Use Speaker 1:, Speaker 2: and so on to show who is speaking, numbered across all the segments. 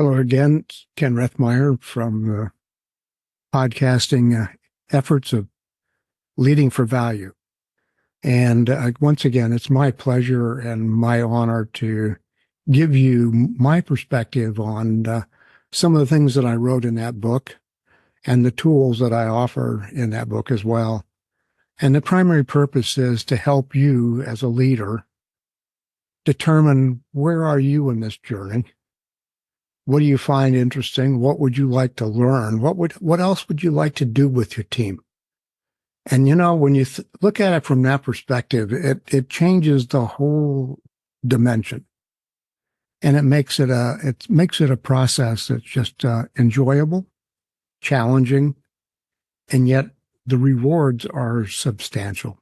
Speaker 1: Hello again, it's Ken Rethmeyer from the podcasting efforts of Leading for Value. And once again, it's my pleasure and my honor to give you my perspective on some of the things that I wrote in that book and the tools that I offer in that book as well. And the primary purpose is to help you as a leader determine where are you in this journey. What do you find interesting? What would you like to learn? What else would you like to do with your team? And when you look at it from that perspective, it changes the whole dimension, and it makes it a process that's just enjoyable, challenging, and yet the rewards are substantial.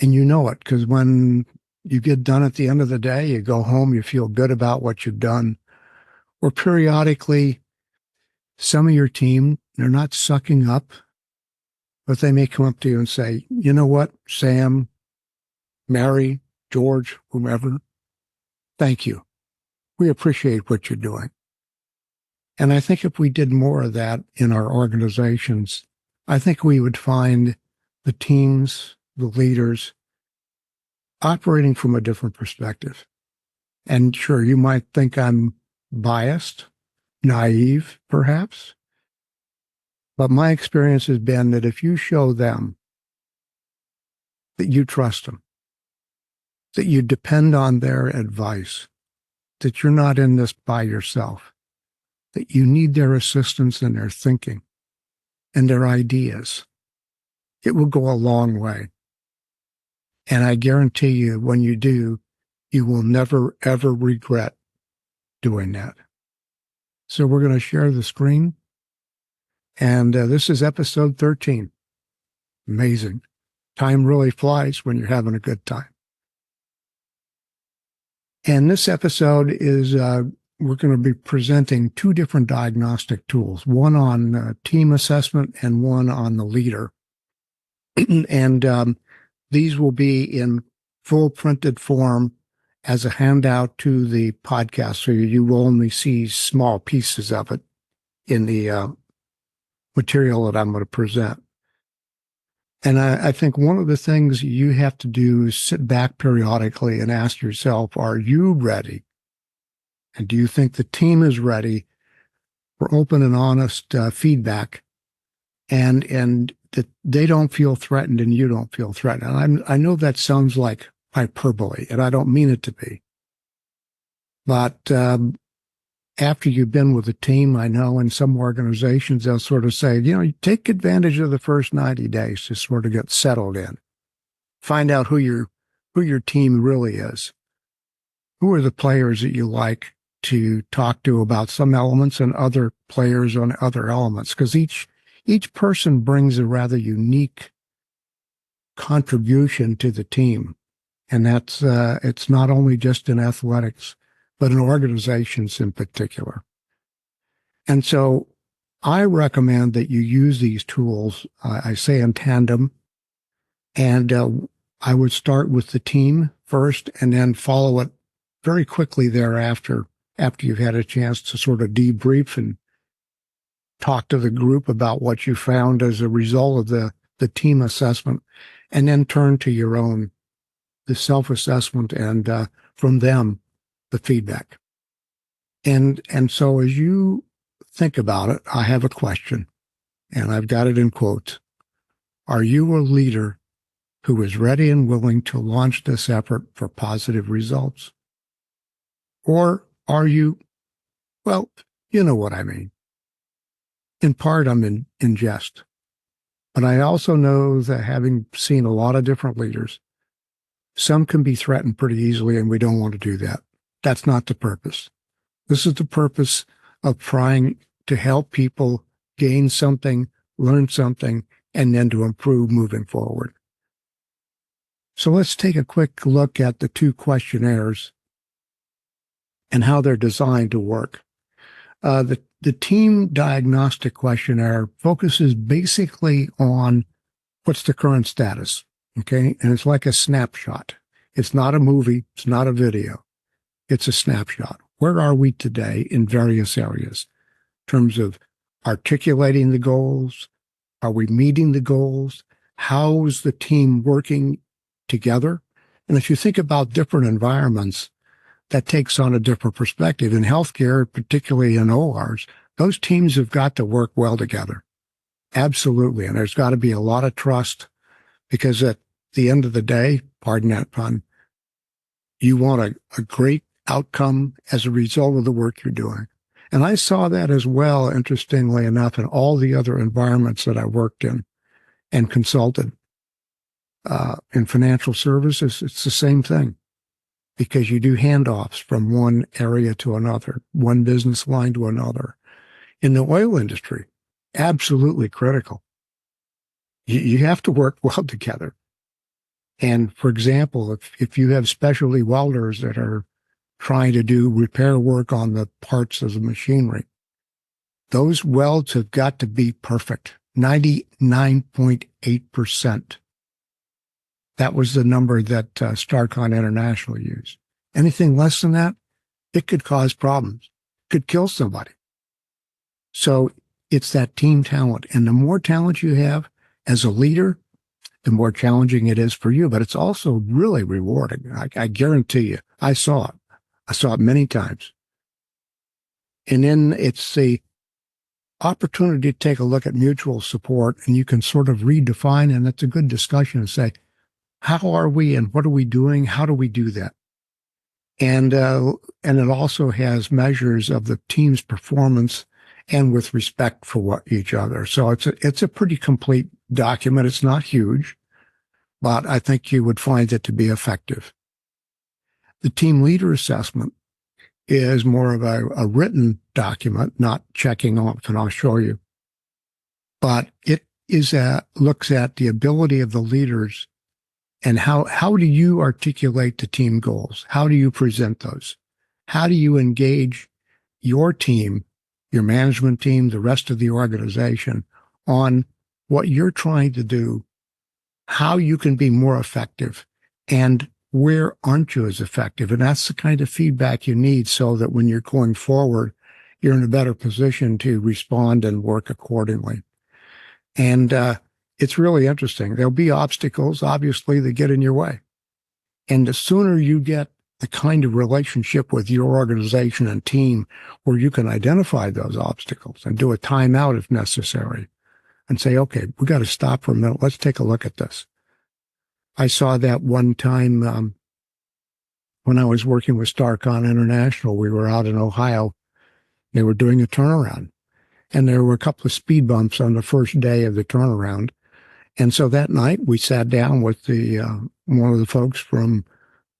Speaker 1: And you know it because when you get done at the end of the day, you go home, you feel good about what you've done. Or periodically, some of your team, they're not sucking up, but they may come up to you and say, you know what, Sam, Mary, George, whomever, thank you. We appreciate what you're doing. And I think if we did more of that in our organizations, I think we would find the teams, the leaders, operating from a different perspective. And sure, you might think I'm biased, naive, perhaps. But my experience has been that if you show them that you trust them, that you depend on their advice, that you're not in this by yourself, that you need their assistance in their thinking and their ideas, it will go a long way. And I guarantee you, when you do, you will never, ever regret doing that. So we're going to share the screen. And this is episode 13. Amazing. Time really flies when you're having a good time. And this episode is, we're going to be presenting two different diagnostic tools, one on team assessment and one on the leader. And these will be in full printed form as a handout to the podcast, so you will only see small pieces of it in the material that I'm going to present. And I think one of the things you have to do is sit back periodically and ask yourself, are you ready? And do you think the team is ready for open and honest feedback, and that they don't feel threatened and you don't feel threatened? And I know that sounds like hyperbole, and I don't mean it to be. But after you've been with a team, I know in some organizations, they'll sort of say, you take advantage of the first 90 days to sort of get settled in. Find out who your team really is. Who are the players that you like to talk to about some elements and other players on other elements? Because each person brings a rather unique contribution to the team. And that's it's not only just in athletics, but in organizations in particular. And so I recommend that you use these tools, I say in tandem, and I would start with the team first and then follow it very quickly thereafter, after you've had a chance to sort of debrief and talk to the group about what you found as a result of the team assessment, and then turn to your own, the self-assessment, and from them, the feedback. And so as you think about it, I have a question, and I've got it in quotes. Are you a leader who is ready and willing to launch this effort for positive results? Or are you, well, you know what I mean. In part, I'm in jest. But I also know that, having seen a lot of different leaders, some can be threatened pretty easily, and we don't want to do that. That's not the purpose. This is the purpose of trying to help people gain something, learn something, and then to improve moving forward. So let's take a quick look at the two questionnaires and how they're designed to work. The team diagnostic questionnaire focuses basically on what's the current status, okay? And it's like a snapshot. It's not a movie. It's not a video. It's a snapshot. Where are we today in various areas in terms of articulating the goals? Are we meeting the goals? How is the team working together? And if you think about different environments, that takes on a different perspective. In healthcare, particularly in ORs, those teams have got to work well together. Absolutely. And there's got to be a lot of trust, because at the end of the day, pardon that pun, you want a great outcome as a result of the work you're doing. And I saw that as well, interestingly enough, in all the other environments that I worked in and consulted. In financial services, it's the same thing, because you do handoffs from one area to another, one business line to another. In the oil industry, absolutely critical. You have to work well together. And for example, if you have specialty welders that are trying to do repair work on the parts of the machinery, those welds have got to be perfect, 99.8%. That was the number that Starcon International used. Anything less than that, it could cause problems, could kill somebody. So it's that team talent. And the more talent you have as a leader, the more challenging it is for you. But it's also really rewarding. I guarantee you. I saw it. I saw it many times. And then it's the opportunity to take a look at mutual support, and you can sort of redefine, and it's a good discussion to say, how are we and what are we doing? How do we do that? And it also has measures of the team's performance and with respect for each other. So it's a pretty complete document. It's not huge, but I think you would find it to be effective. The team leader assessment is more of a written document, not checking off, and I'll show you. But it looks at the ability of the leaders. And how do you articulate the team goals? How do you present those? How do you engage your team, your management team, the rest of the organization on what you're trying to do, how you can be more effective, and where aren't you as effective? And that's the kind of feedback you need, so that when you're going forward, you're in a better position to respond and work accordingly. And it's really interesting. There'll be obstacles, obviously, that get in your way. And the sooner you get the kind of relationship with your organization and team where you can identify those obstacles and do a timeout if necessary and say, okay, we got to stop for a minute. Let's take a look at this. I saw that one time when I was working with Starcon International. We were out in Ohio. They were doing a turnaround, and there were a couple of speed bumps on the first day of the turnaround. And so that night we sat down with one of the folks from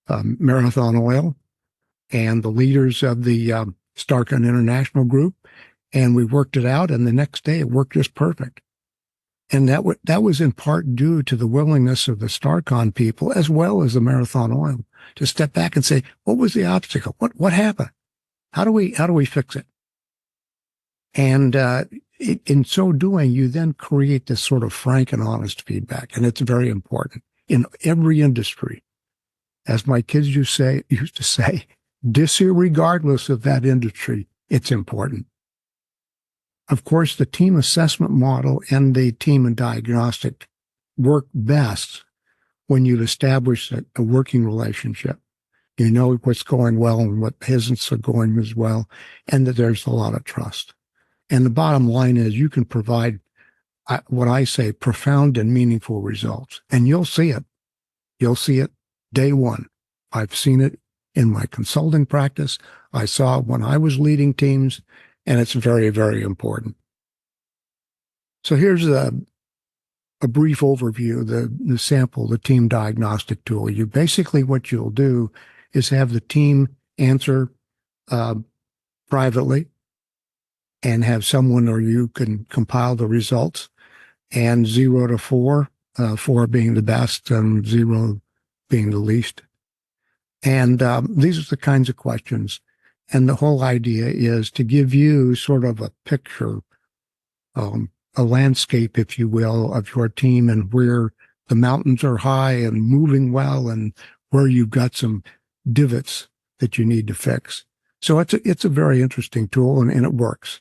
Speaker 1: Marathon Oil and the leaders of the Starcon International group, and we worked it out. And the next day it worked just perfect. And that was in part due to the willingness of the Starcon people, as well as the Marathon Oil, to step back and say, what was the obstacle? What happened? How do we fix it? And in so doing, you then create this sort of frank and honest feedback. And it's very important in every industry. As my kids used to say, disregardless of that industry, it's important. Of course, the team assessment model and the team and diagnostic work best when you establish a working relationship. You know what's going well and what isn't so going as well, and that there's a lot of trust. And the bottom line is you can provide what I say, profound and meaningful results. And you'll see it. You'll see it day one. I've seen it in my consulting practice. I saw it when I was leading teams, and it's very, very important. So here's a brief overview, the sample, the team diagnostic tool. You basically, what you'll do is have the team answer privately, and have someone or you can compile the results, and 0 to 4, 4 being the best and 0 being the least. And these are the kinds of questions. And the whole idea is to give you sort of a picture, a landscape, if you will, of your team and where the mountains are high and moving well and where you've got some divots that you need to fix. So it's a very interesting tool, and it works.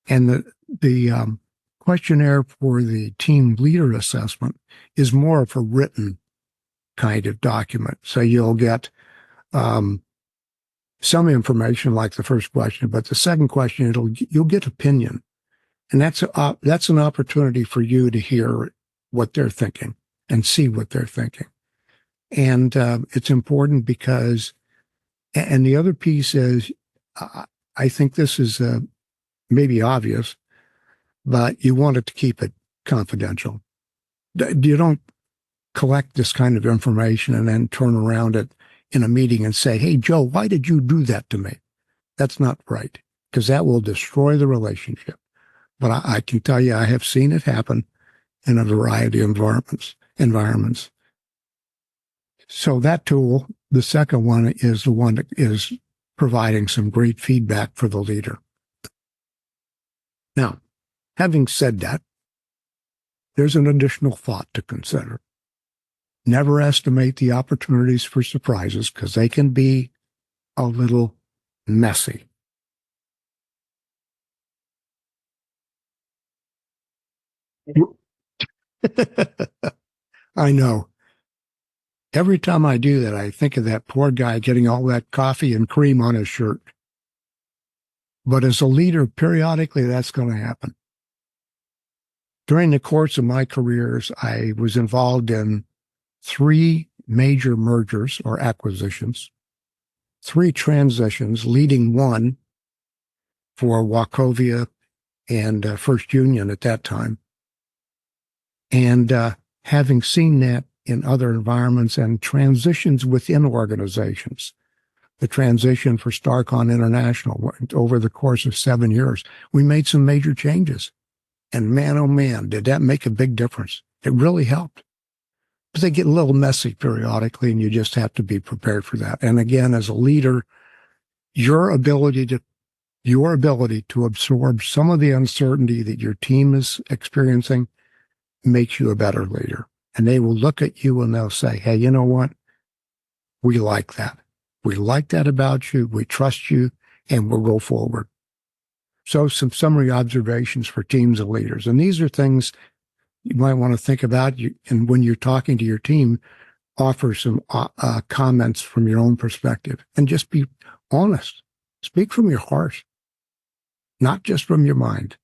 Speaker 1: And the questionnaire for the team leader assessment is more of a written kind of document. So you'll get some information like the first question, but the second question, you'll get opinion. And that's an opportunity for you to hear what they're thinking and see what they're thinking. And it's important because, and the other piece is, I think this is maybe obvious, but you wanted to keep it confidential. You don't collect this kind of information and then turn around it in a meeting and say, hey, Joe, why did you do that to me? That's not right, because that will destroy the relationship. But I can tell you, I have seen it happen in a variety of environments. So that tool, the second one, is the one that is providing some great feedback for the leader. Now, having said that, there's an additional thought to consider. Never estimate the opportunities for surprises, because they can be a little messy. I know. Every time I do that, I think of that poor guy getting all that coffee and cream on his shirt. But as a leader, periodically, that's going to happen. During the course of my careers, I was involved in 3 major mergers or acquisitions, 3 transitions, leading one for Wachovia and First Union at that time. And having seen that in other environments and transitions within organizations, the transition for Starcon International over the course of 7 years, we made some major changes. And man, oh man, did that make a big difference. It really helped. But they get a little messy periodically, and you just have to be prepared for that. And again, as a leader, your ability to absorb some of the uncertainty that your team is experiencing makes you a better leader. And they will look at you and they'll say, hey, you know what? We like that. We like that about you. We trust you, and we'll go forward. So some summary observations for teams and leaders. And these are things you might want to think about. And when you're talking to your team, offer some comments from your own perspective, and just be honest. Speak from your heart, not just from your mind.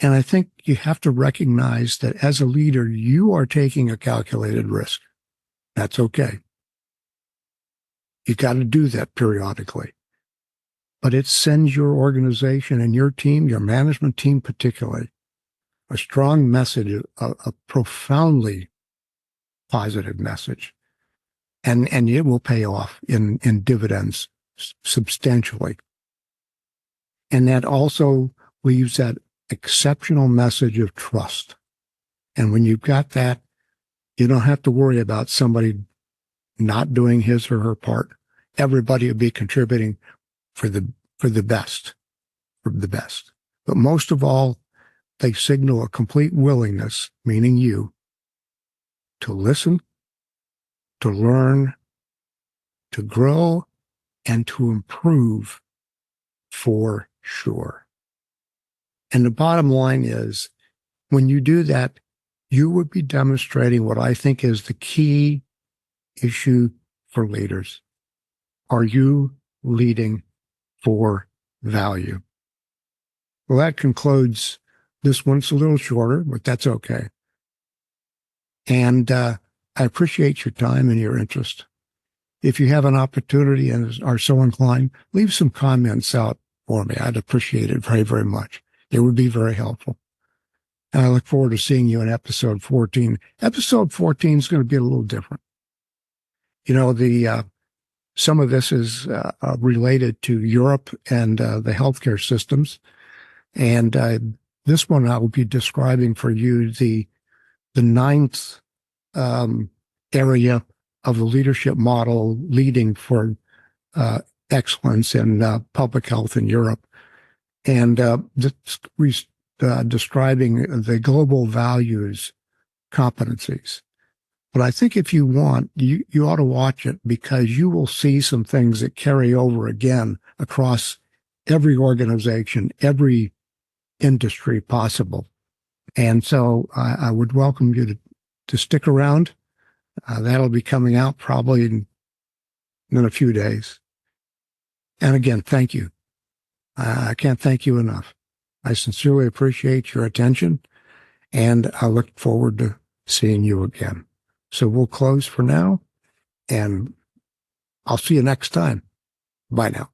Speaker 1: And I think you have to recognize that as a leader, you are taking a calculated risk. That's okay. You've got to do that periodically. But it sends your organization and your team, your management team particularly, a strong message, a profoundly positive message. And it will pay off in dividends substantially. And that also leaves that exceptional message of trust. And when you've got that, you don't have to worry about somebody not doing his or her part. Everybody will be contributing for the best. But most of all, they signal a complete willingness, meaning you, to listen, to learn, to grow, and to improve for sure. And the bottom line is, when you do that, you would be demonstrating what I think is the key issue for leaders. Are you leading for value? Well, that concludes this one. It's a little shorter, but that's okay. And I appreciate your time and your interest. If you have an opportunity and are so inclined, leave some comments out for me. I'd appreciate it very, very much. It would be very helpful. And I look forward to seeing you in episode 14. Episode 14 is going to be a little different. You know, some of this is related to Europe and the healthcare systems. And this one, I will be describing for you the ninth area of the leadership model leading for excellence in public health in Europe. And describing the global values competencies. But I think if you want, you ought to watch it, because you will see some things that carry over again across every organization, every industry possible. And so I would welcome you to stick around. That'll be coming out probably in a few days. And again, thank you. I can't thank you enough. I sincerely appreciate your attention, and I look forward to seeing you again. So we'll close for now, and I'll see you next time. Bye now.